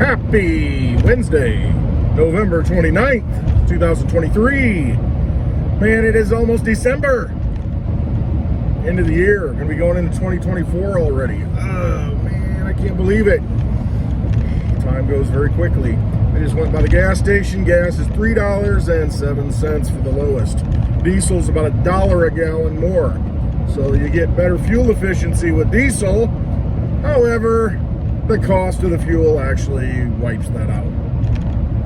Happy Wednesday, November 29th, 2023. Man, it is almost December. End of the year. Gonna be going into 2024 already. Oh man, I can't believe it. Time goes very quickly. I just went by the gas station. Gas is $3.07 for the lowest. Diesel's about $1 a gallon more. So you get better fuel efficiency with diesel. However, the cost of the fuel actually wipes that out.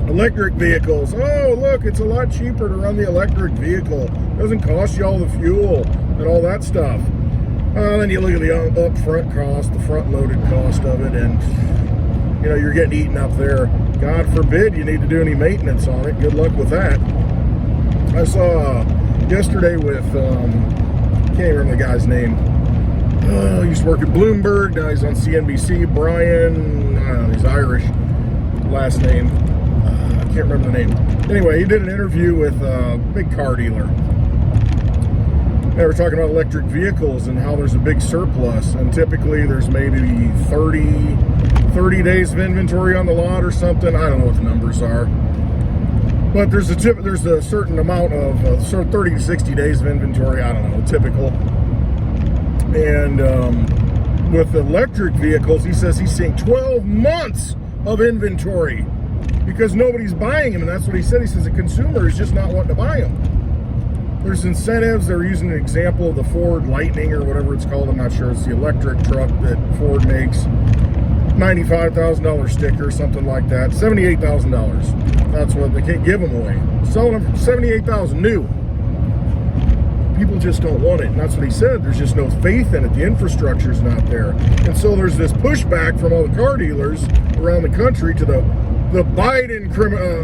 Electric vehicles. Oh, look, it's a lot cheaper to run the electric vehicle. It doesn't cost you all the fuel and all that stuff. Then you look at the upfront cost, the front-loaded cost of it, and you know, you're getting eaten up there. God forbid you need to do any maintenance on it. Good luck with that. I saw yesterday with, can't remember the guy's name. He used to work at Bloomberg. Now he's on CNBC. Brian, I don't know, he's Irish. Last name. I can't remember the name. Anyway, he did an interview with a big car dealer. They were talking about electric vehicles and how there's a big surplus. And typically there's maybe 30 days of inventory on the lot or something. I don't know what the numbers are. But there's a certain amount of sort of 30 to 60 days of inventory. I don't know, typical. And with electric vehicles, he says he's seeing 12 months of inventory because nobody's buying them. And that's what he said. He says the consumer is just not wanting to buy them. There's incentives. They're using an example of the Ford Lightning or whatever it's called. I'm not sure. It's the electric truck that Ford makes. $95,000 sticker, something like that. $78,000. That's what they can't give them away. Selling them for $78,000 new. People just don't want it, and that's what he said. There's just no faith in it. The infrastructure's not there, and so there's this pushback from all the car dealers around the country to the Biden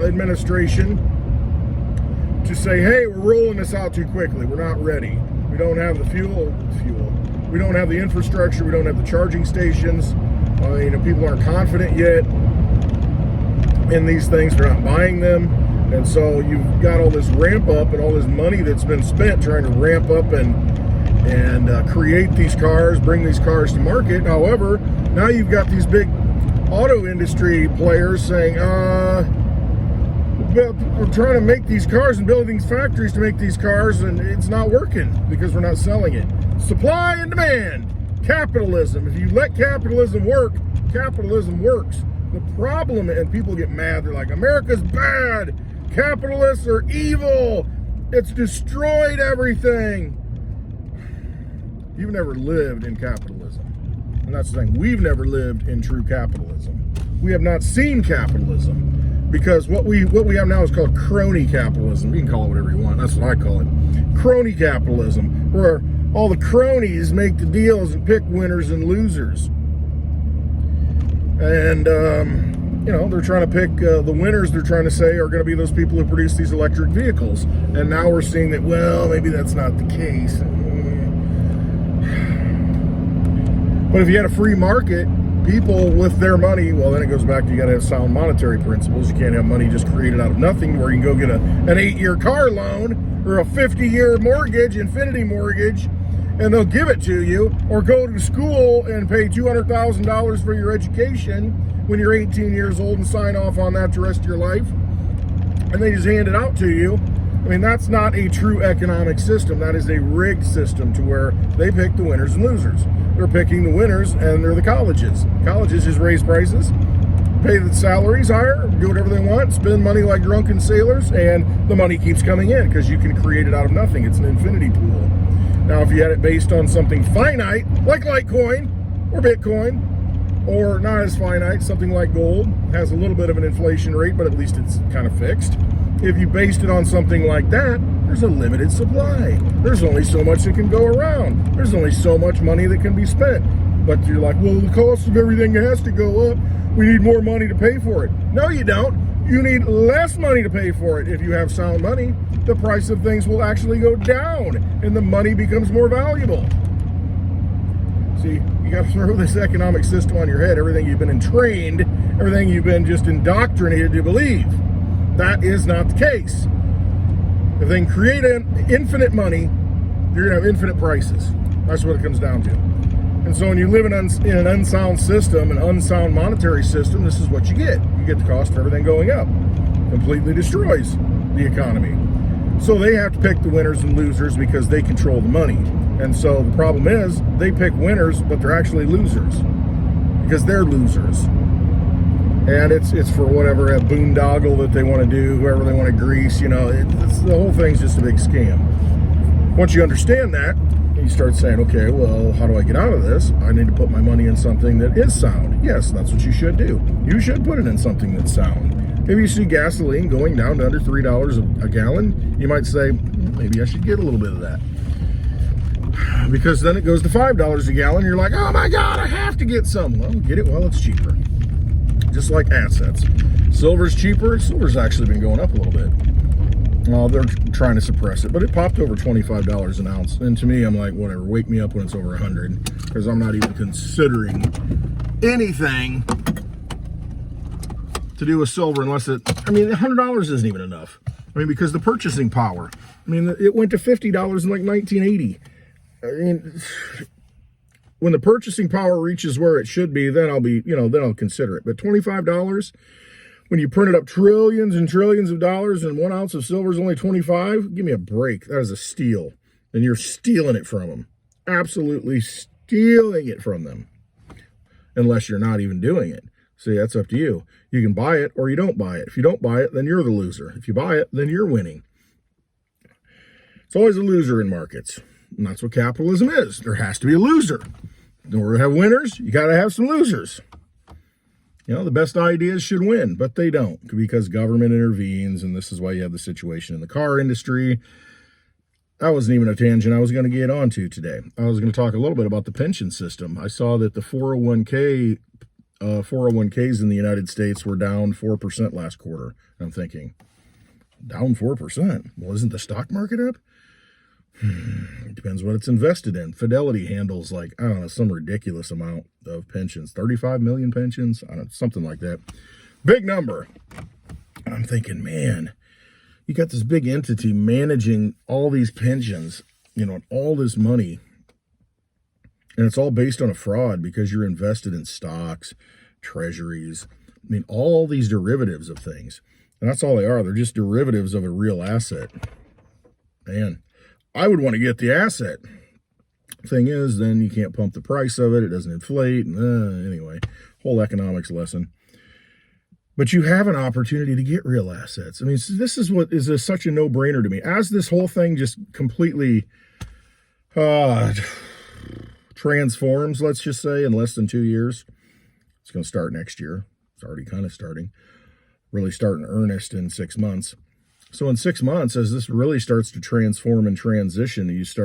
administration to say, "Hey, we're rolling this out too quickly. We're not ready. We don't have the fuel. We don't have the infrastructure. We don't have the charging stations. People aren't confident yet in these things. They're not buying them." And so you've got all this ramp up and all this money that's been spent trying to ramp up and create these cars, bring these cars to market. However, now you've got these big auto industry players saying, we're trying to make these cars and build these factories to make these cars, and it's not working because we're not selling it. Supply and demand. Capitalism. If you let capitalism work, capitalism works. The problem, and people get mad, they're like, America's bad. Capitalists are evil. It's destroyed everything. You've never lived in capitalism. And that's the thing. We've never lived in true capitalism. We have not seen capitalism because what we have now is called crony capitalism. You can call it whatever you want. That's what I call it. Crony capitalism, where all the cronies make the deals and pick winners and losers. And, they're trying to pick the winners, they're trying to say, are going to be those people who produce these electric vehicles. And now we're seeing that, well, maybe that's not the case. But if you had a free market, people with their money, well, then it goes back to you got to have sound monetary principles. You can't have money just created out of nothing where you can go get an 8-year car loan or a 50-year mortgage, infinity mortgage, and they'll give it to you, or go to school and pay $200,000 for your education when you're 18 years old and sign off on that the rest of your life, and they just hand it out to you. I mean, that's not a true economic system. That is a rigged system to where they pick the winners and losers. They're picking the winners, and they're the colleges. Colleges just raise prices, pay the salaries higher, do whatever they want, spend money like drunken sailors, and the money keeps coming in because you can create it out of nothing. It's an infinity pool. Now, if you had it based on something finite, like Litecoin or Bitcoin, or not as finite, something like gold, has a little bit of an inflation rate, but at least it's kind of fixed. If you based it on something like that, there's a limited supply. There's only so much that can go around. There's only so much money that can be spent. But you're like, well, the cost of everything has to go up. We need more money to pay for it. No, you don't. You need less money to pay for it. If you have sound money, the price of things will actually go down and the money becomes more valuable. See, you got to throw this economic system on your head. Everything you've been entrained, everything you've been just indoctrinated to believe. That is not the case. If they can create infinite money, you're going to have infinite prices. That's what it comes down to. And so when you live in an unsound system, an unsound monetary system, this is what you get. You get the cost of everything going up. Completely destroys the economy. So they have to pick the winners and losers because they control the money. And so the problem is they pick winners, but they're actually losers because they're losers. And it's for whatever a boondoggle that they want to do, whoever they want to grease, the whole thing's just a big scam. Once you understand that, you start saying, okay, well, how do I get out of this? I need to put my money in something that is sound. Yes, that's what you should do. You should put it in something that's sound. If you see gasoline going down to under $3 a gallon, you might say, maybe I should get a little bit of that. Because then it goes to $5 a gallon. You're like, oh my God, I have to get some. Well, get it while it's cheaper. Just like assets. Silver's cheaper. Silver's actually been going up a little bit. Well, they're trying to suppress it, but it popped over $25 an ounce. And to me, I'm like, whatever, wake me up when it's over 100, because I'm not even considering anything to do with silver unless $100 isn't even enough. Because the purchasing power, it went to $50 in like 1980. When the purchasing power reaches where it should be, then I'll consider it. But $25, when you printed up trillions and trillions of dollars and 1 ounce of silver is only 25, give me a break. That is a steal. And you're stealing it from them. Absolutely stealing it from them. Unless you're not even doing it. See, that's up to you. You can buy it or you don't buy it. If you don't buy it, then you're the loser. If you buy it, then you're winning. It's always a loser in markets. And that's what capitalism is. There has to be a loser. In order to have winners, you got to have some losers. The best ideas should win, but they don't because government intervenes, and this is why you have the situation in the car industry. That wasn't even a tangent I was going to get onto today. I was going to talk a little bit about the pension system. I saw that the 401ks in the United States were down 4% last quarter. I'm thinking, down 4%? Well, isn't the stock market up? It depends what it's invested in. Fidelity handles some ridiculous amount of pensions. 35 million pensions? Something like that. Big number. And I'm thinking, man, you got this big entity managing all these pensions, and all this money. And it's all based on a fraud because you're invested in stocks, treasuries. All these derivatives of things. And that's all they are. They're just derivatives of a real asset. Man, I would want to get the asset. Thing is, then you can't pump the price of it. It doesn't inflate. Anyway, whole economics lesson. But you have an opportunity to get real assets. This is what is such a no-brainer to me. As this whole thing just completely transforms, let's just say, in less than 2 years. It's going to start next year. It's already kind of starting. Really start in earnest in 6 months. So in 6 months, as this really starts to transform and transition, if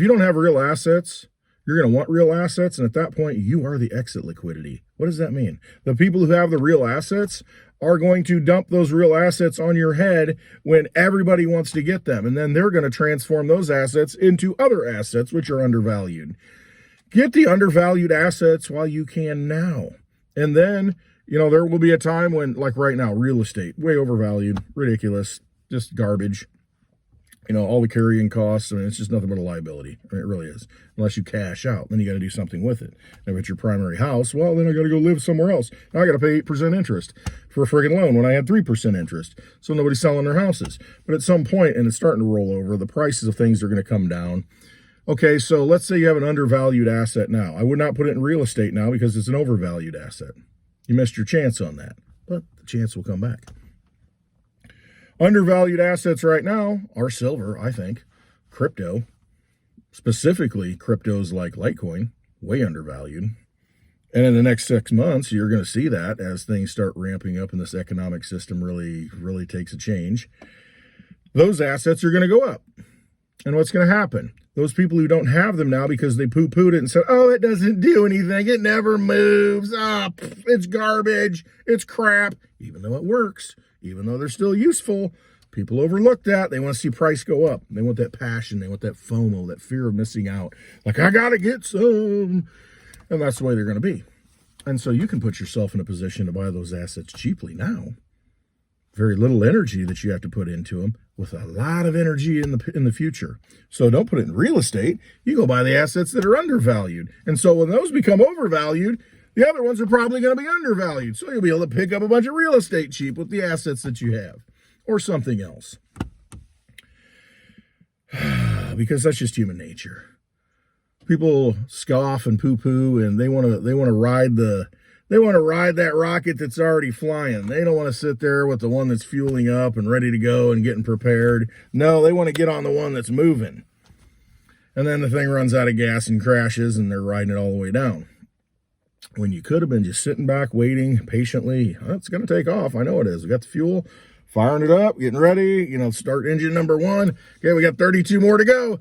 you don't have real assets, you're going to want real assets. And at that point, you are the exit liquidity. What does that mean? The people who have the real assets are going to dump those real assets on your head when everybody wants to get them. And then they're going to transform those assets into other assets, which are undervalued. Get the undervalued assets while you can now. And then, there will be a time when, like right now, real estate, way overvalued, ridiculous, just garbage. All the carrying costs, it's just nothing but a liability. It really is. Unless you cash out, then you got to do something with it. If it's your primary house, well, then I got to go live somewhere else. Now I got to pay 8% interest for a friggin' loan when I had 3% interest. So nobody's selling their houses. But at some point, and it's starting to roll over, the prices of things are going to come down. Okay, so let's say you have an undervalued asset now. I would not put it in real estate now because it's an overvalued asset. You missed your chance on that, but the chance will come back. Undervalued assets right now are silver, I think. Crypto, specifically cryptos like Litecoin, way undervalued. And in the next 6 months, you're going to see that as things start ramping up and this economic system really takes a change. Those assets are going to go up. And what's going to happen? Those people who don't have them now because they poo-pooed it and said, oh, it doesn't do anything. It never moves. It's garbage. It's crap. Even though it works, even though they're still useful, people overlook that. They want to see price go up. They want that passion. They want that FOMO, that fear of missing out. Like, I got to get some. And that's the way they're going to be. And so you can put yourself in a position to buy those assets cheaply now. Very little energy that you have to put into them. with a lot of energy in the future. So don't put it in real estate. You go buy the assets that are undervalued. And so when those become overvalued, the other ones are probably going to be undervalued. So you'll be able to pick up a bunch of real estate cheap with the assets that you have, or something else. Because that's just human nature. People scoff and poo-poo, and they want to ride that rocket that's already flying. They don't want to sit there with the one that's fueling up and ready to go and getting prepared. No, they want to get on the one that's moving. And then the thing runs out of gas and crashes, and they're riding it all the way down. When you could have been just sitting back, waiting patiently. Oh, it's going to take off. I know it is. We got the fuel, firing it up, getting ready. Start engine number 1. Okay, we got 32 more to go.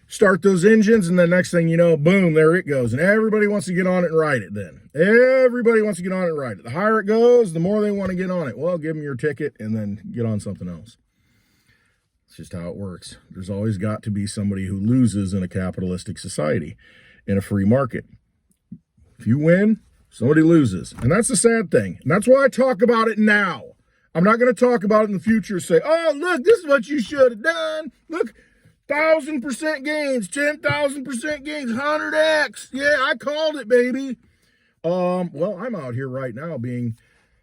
Start those engines, and the next thing you know, boom, there it goes. And everybody wants to get on it and ride it then. Everybody wants to get on it and ride it. The higher it goes, the more they want to get on it. Well, give them your ticket and then get on something else. It's just how it works. There's always got to be somebody who loses in a capitalistic society, in a free market. If you win, somebody loses. And that's the sad thing. And that's why I talk about it now. I'm not going to talk about it in the future. Say, oh, look, this is what you should have done. Look, 1,000% gains, 10,000% gains, 100x. Yeah, I called it, baby. Well, I'm out here right now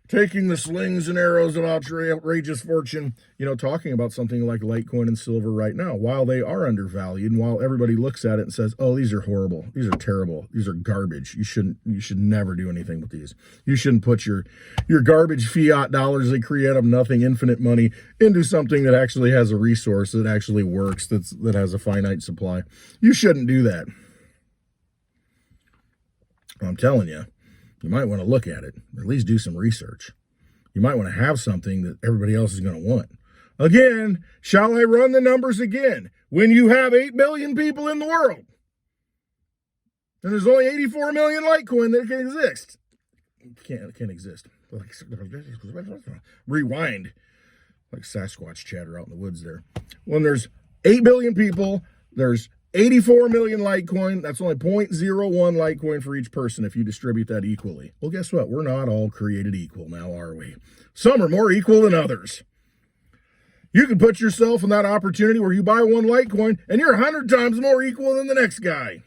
taking the slings and arrows of outrageous fortune, talking about something like Litecoin and silver right now, while they are undervalued, and while everybody looks at it and says, oh, these are horrible, these are terrible, these are garbage. You should never do anything with these. You shouldn't put your garbage fiat dollars they create of nothing, infinite money, into something that actually has a resource, that actually works, that has a finite supply. You shouldn't do that. I'm telling you, you might want to look at it, or at least do some research. You might want to have something that everybody else is going to want. Again, shall I run the numbers again? When you have 8 billion people in the world, and there's only 84 million Litecoin that can exist. Can't exist. Rewind. Like Sasquatch chatter out in the woods there. When there's 8 billion people, there's 84 million Litecoin. That's only 0.01 Litecoin for each person if you distribute that equally. Well, guess what? We're not all created equal now, are we? Some are more equal than others. You can put yourself in that opportunity where you buy 1 Litecoin and you're 100 times more equal than the next guy.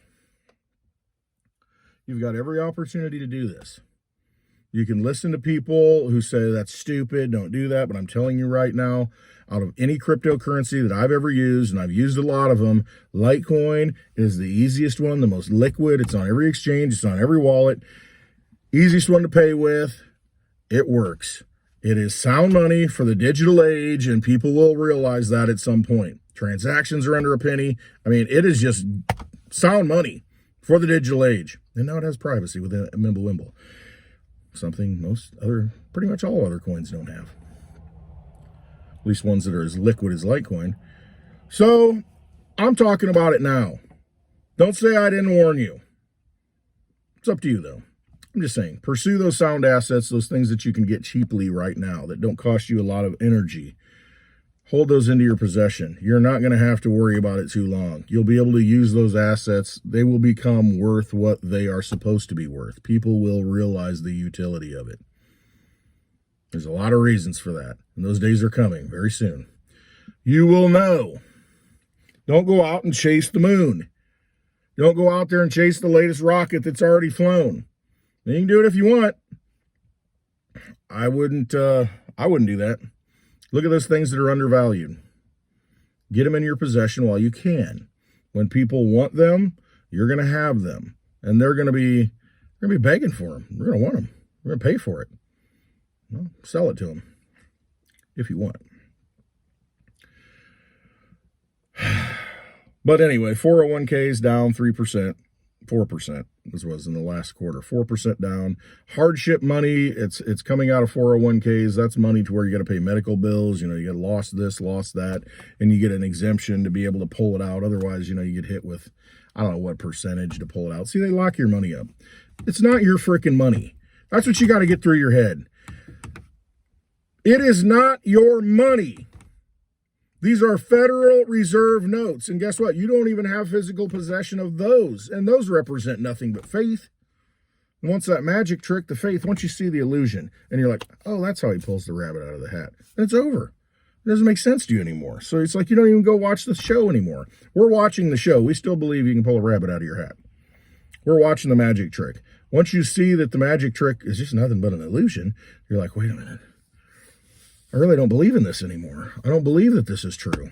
You've got every opportunity to do this. You can listen to people who say that's stupid, don't do that, but I'm telling you right now, out of any cryptocurrency that I've ever used, and I've used a lot of them, Litecoin is the easiest one, the most liquid. It's on every exchange, it's on every wallet, easiest one to pay with. It works. It is sound money for the digital age, and people will realize that at some point. Transactions are under a penny. I mean, it is just sound money for the digital age. And now it has privacy with a Mimblewimble. Something pretty much all other coins don't have. At least ones that are as liquid as Litecoin. So, I'm talking about it now. Don't say I didn't warn you. It's up to you, though. I'm just saying, pursue those sound assets, those things that you can get cheaply right now that don't cost you a lot of energy. Hold those into your possession. You're not going to have to worry about it too long. You'll be able to use those assets. They will become worth what they are supposed to be worth. People will realize the utility of it. There's a lot of reasons for that, and those days are coming very soon. You will know. Don't go out and chase the moon. Don't go out there and chase the latest rocket that's already flown. You can do it if you want. I wouldn't do that. Look at those things that are undervalued. Get them in your possession while you can. When people want them, you're going to have them, and they're going to be begging for them. We're going to want them. We're going to pay for it. Well, sell it to them if you want it. But anyway, 401ks down 3%, 4%. This was in the last quarter, 4% down. Hardship money, it's coming out of 401ks. That's money to where you got to pay medical bills. You get lost this, lost that, and you get an exemption to be able to pull it out. Otherwise, you get hit with, I don't know what percentage to pull it out. See, they lock your money up. It's not your freaking money. That's what you got to get through your head. It is not your money. These are Federal Reserve notes. And guess what? You don't even have physical possession of those. And those represent nothing but faith. And once that magic trick, the faith, once you see the illusion, and you're like, oh, that's how he pulls the rabbit out of the hat, then it's over. It doesn't make sense to you anymore. So it's like you don't even go watch the show anymore. We're watching the show. We still believe you can pull a rabbit out of your hat. We're watching the magic trick. Once you see that the magic trick is just nothing but an illusion, you're like, wait a minute. I really don't believe in this anymore. I don't believe that this is true.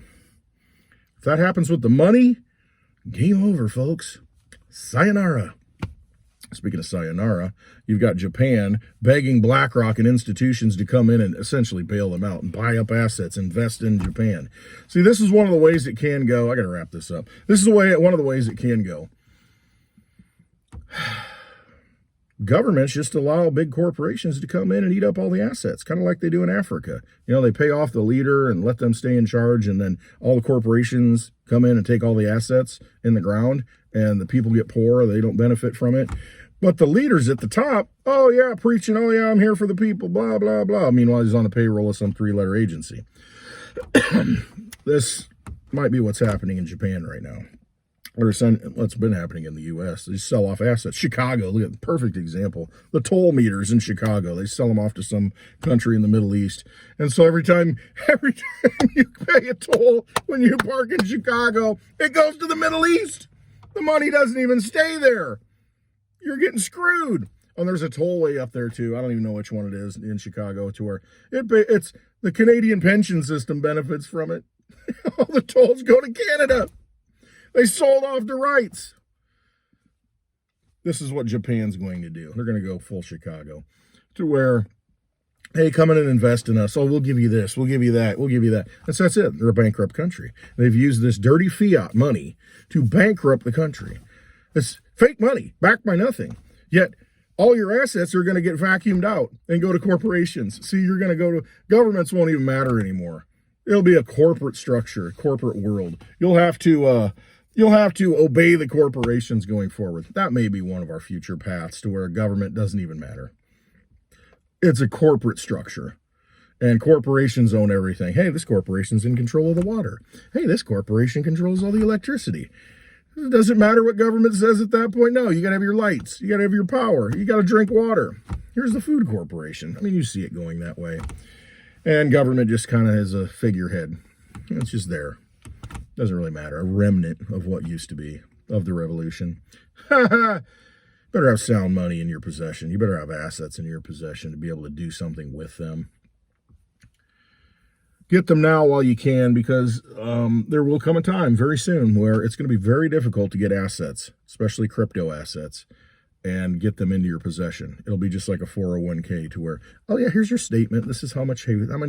If that happens with the money, game over, folks. Sayonara. Speaking of sayonara, you've got Japan begging BlackRock and institutions to come in and essentially bail them out and buy up assets, invest in Japan. See, this is one of the ways it can go. I got to wrap this up. This is one of the ways it can go. Governments just allow big corporations to come in and eat up all the assets, kind of like they do in Africa. You know, they pay off the leader and let them stay in charge, and then all the corporations come in and take all the assets in the ground, and the people get poor. They don't benefit from it. But the leaders at the top, oh yeah, preaching, oh yeah, I'm here for the people, blah, blah, blah. Meanwhile, he's on the payroll of some 3-letter agency. This might be what's happening in Japan right now. Or what's been happening in the U.S. They sell off assets. Chicago, look at the perfect example. The toll meters in Chicago, they sell them off to some country in the Middle East. And so every time you pay a toll when you park in Chicago, it goes to the Middle East. The money doesn't even stay there. You're getting screwed. Oh, there's a tollway up there too. I don't even know which one it is in Chicago, to where it's the Canadian pension system benefits from it. All the tolls go to Canada. They sold off the rights. This is what Japan's going to do. They're going to go full Chicago, to where, hey, come in and invest in us. Oh, we'll give you this. We'll give you that. We'll give you that. That's it. They're a bankrupt country. They've used this dirty fiat money to bankrupt the country. It's fake money, backed by nothing. Yet all your assets are going to get vacuumed out and go to corporations. See, you're going to go to governments won't even matter anymore. It'll be a corporate structure, a corporate world. You'll have to obey the corporations going forward. That may be one of our future paths, to where government doesn't even matter. It's a corporate structure. And corporations own everything. Hey, this corporation's in control of the water. Hey, this corporation controls all the electricity. It doesn't matter what government says at that point. No, you got to have your lights. You got to have your power. You got to drink water. Here's the food corporation. I mean, you see it going that way. And government just kind of is a figurehead. It's just there. Doesn't really matter. A remnant of what used to be, of the revolution. Better have sound money in your possession. You better have assets in your possession to be able to do something with them. Get them now while you can, because there will come a time very soon where it's going to be very difficult to get assets, especially crypto assets, and get them into your possession. It'll be just like a 401k, to where, oh yeah, here's your statement. This is how many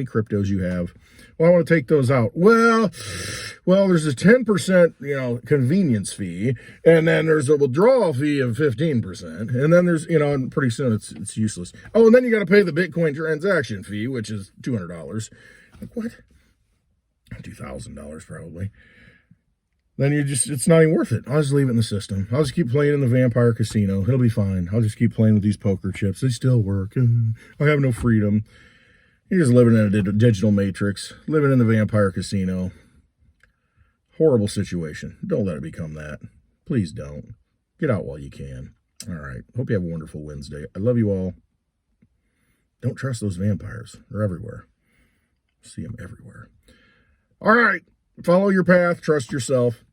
cryptos you have. Well, I want to take those out. Well, there's a 10%, convenience fee, and then there's a withdrawal fee of 15%, and then there's, and pretty soon it's useless. Oh, and then you got to pay the Bitcoin transaction fee, which is $200. Like, what? $2,000 probably. Then it's not even worth it. I'll just leave it in the system. I'll just keep playing in the vampire casino. It'll be fine. I'll just keep playing with these poker chips. They still work. I have no freedom. You're just living in a digital matrix, living in the vampire casino. Horrible situation. Don't let it become that. Please don't. Get out while you can. All right. Hope you have a wonderful Wednesday. I love you all. Don't trust those vampires. They're everywhere. See them everywhere. All right. Follow your path. Trust yourself.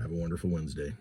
Have a wonderful Wednesday.